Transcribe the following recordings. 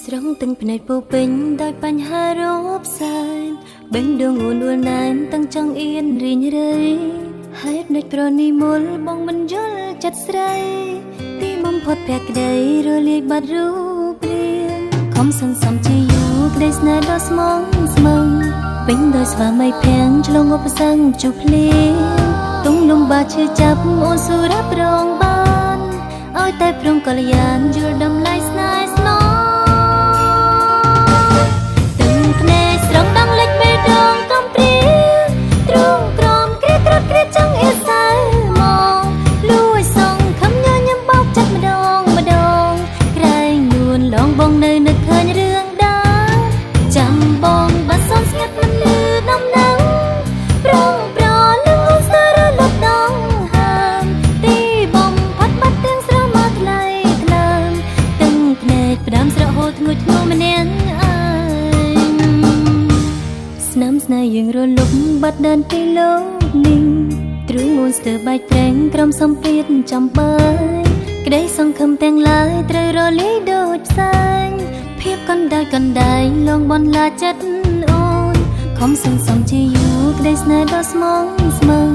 ស្រង់ទាំងភ្នែកពោពេញដោយបញ្ហារោគសែនបេញដងអួនអួលណែនទាំងចង់អៀនរីងរៃហេតុនឹកប្រនីមលបងមិនយល់ចិត្តស្រីទីបំផុតភក្តីរលាយបាត់រូបរាងខំសន្សំជាយូរក្តីស្នេហ៍ដ៏ស្មងស្មងពេញដោយស្វាមីភាំងឆ្លងឧបសគ្គជួបភ្លៀងទុំលំបាកឈឺចាប់អូនសុរ៉ាប្រងបានឲ្យតែព្រមកល្យានយល់តម្លៃស្នេហ៍ស្នងបងនៅនឹកឃើញរឿងដើមចាំបងបាត់សនស្ងាត់មិនលឺដំណឹងប្រងប្រលឹងអូនស្ទើរលត់ដងហើមទីបំផាត់បាត់ទាំងស្រមោលថ្លៃថ្លើមទាំងភ្នែកផ្ដាំស្រក់ហូរធ្ងន់ធ្ងរម្នាក់អើយស្នាមស្នេហ៍យើងរលុបបាត់ដើនពីលោកនេះទ្រឹងអូនស្ទើរបែកប្រេងក្រុមសម្ពាធចំបើយក្តីសង្ឃឹមទាំងឡាយត្រូវរលាយដូចផ្សែងភាពកណ្ដាលកណ្ដាយលងបន្លាចិត្តអូនខំសន្សំជាយូរក្តីស្នេហ៍ដ៏ស្មងស្មឹង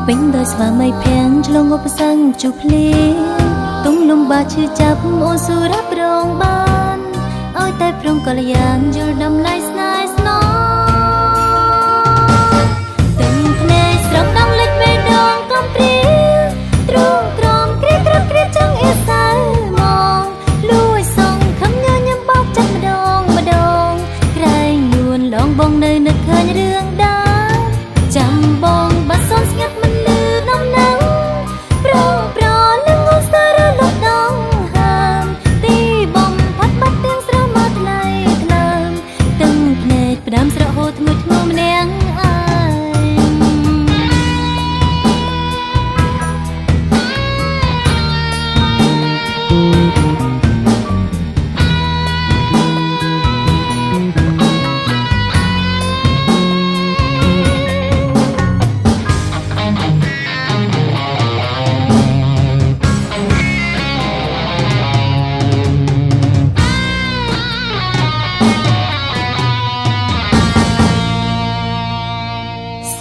ពេញដោយស្វាមីភាំងឆ្លងឧបសគ្គជួបភ្លៀងទុំលំបាកឈឺចាប់អូនសុរ៉ាប្រងបានឲ្យតែព្រមកល្យានយល់តម្លៃស្នេហ៍ស្នងទាំងភ្នែកស្រង់ដងលិចបេះដូងកំព្រាទ្រង់ក្រមគ្រាគ្រាចង់អៀសៅមកលួយសងខំញញឹមបោកចិត្តម្ដងម្ដងក្រែងនួនឡងបងនៅនឹកឃើញរឿងដើមចាំបងបាត់សនស្ងាត់មិនលឺដំណឹងប្រងប្រលឹងអូនស្ទើរលត់ដងហើមទីបំផាត់បាត់ទាំងស្រមោលថ្លៃថ្លើមទាំងភ្នែកផ្ដាំស្រក់ហូរធ្ងន់ធ្ងរម្នាក់អើយ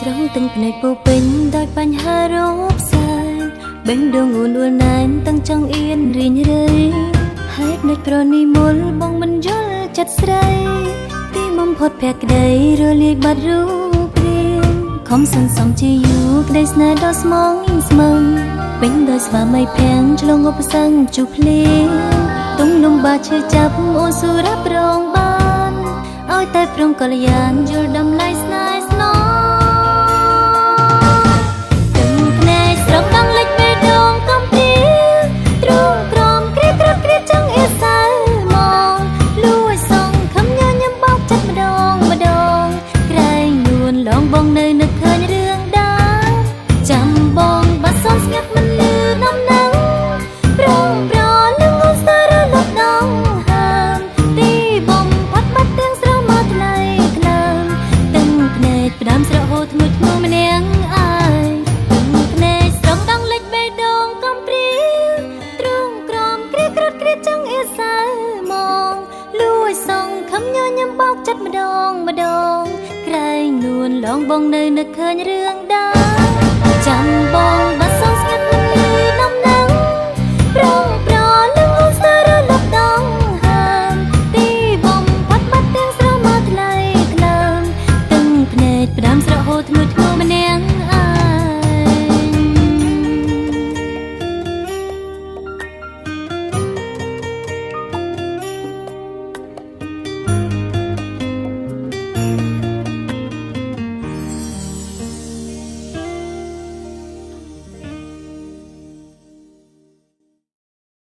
ស្រង់ទាំងភ្នែកពោពេញដោយបញ្ហារោគសែនបេញដងអួនអួលណែនទាំងចង់អៀនរីងរៃហេតុនឹកប្រនីមលបងមិនយល់ចិត្តស្រីទីបំផុតភក្តីរលាយបាត់រូបរាងខំសន្សំជាយូរក្តីស្នេហ៍ដ៏ស្មងស្មឹងពេញដោយស្វាមីភាំងឆ្លងឧបសគ្គជួបភ្លៀងទុំលំបាកឈឺចាប់អូនសុរ៉ាប្រងបានឲ្យតែព្រមកល្យានយល់តម្លៃស្នេហ៍ស្នងស្រង់ដងលិចបេះដូងកំព្រាទ្រង់ក្រមគ្រាចង់អៀសៅមកលួយសងខំញញឹមបោកចិត្តម្ដងម្ដងក្រែងនួនឡងបងនៅនឹកឃើញរឿងដើមចាំបងបាត់សនស្ងាត់មិនលឺដំណឹងប្រងប្រលឹងអូនស្ទើរលត់ដងហើមទីបំផាត់បាត់ទាំងស្រមោលថ្លៃថ្លើមទាំងភ្នែកផ្ដាំស្រក់ហូរធ្ងន់ធ្ងរម្នាក់អើយសៅមកលួយសងខំញញឹមបោកចិត្តម្ដងម្ដងក្រែងនួនឡងបងនៅនឹកឃើញរឿងដើមចាំបងបាត់សងស្ងាត់មិនលឺដំណឹងប្រង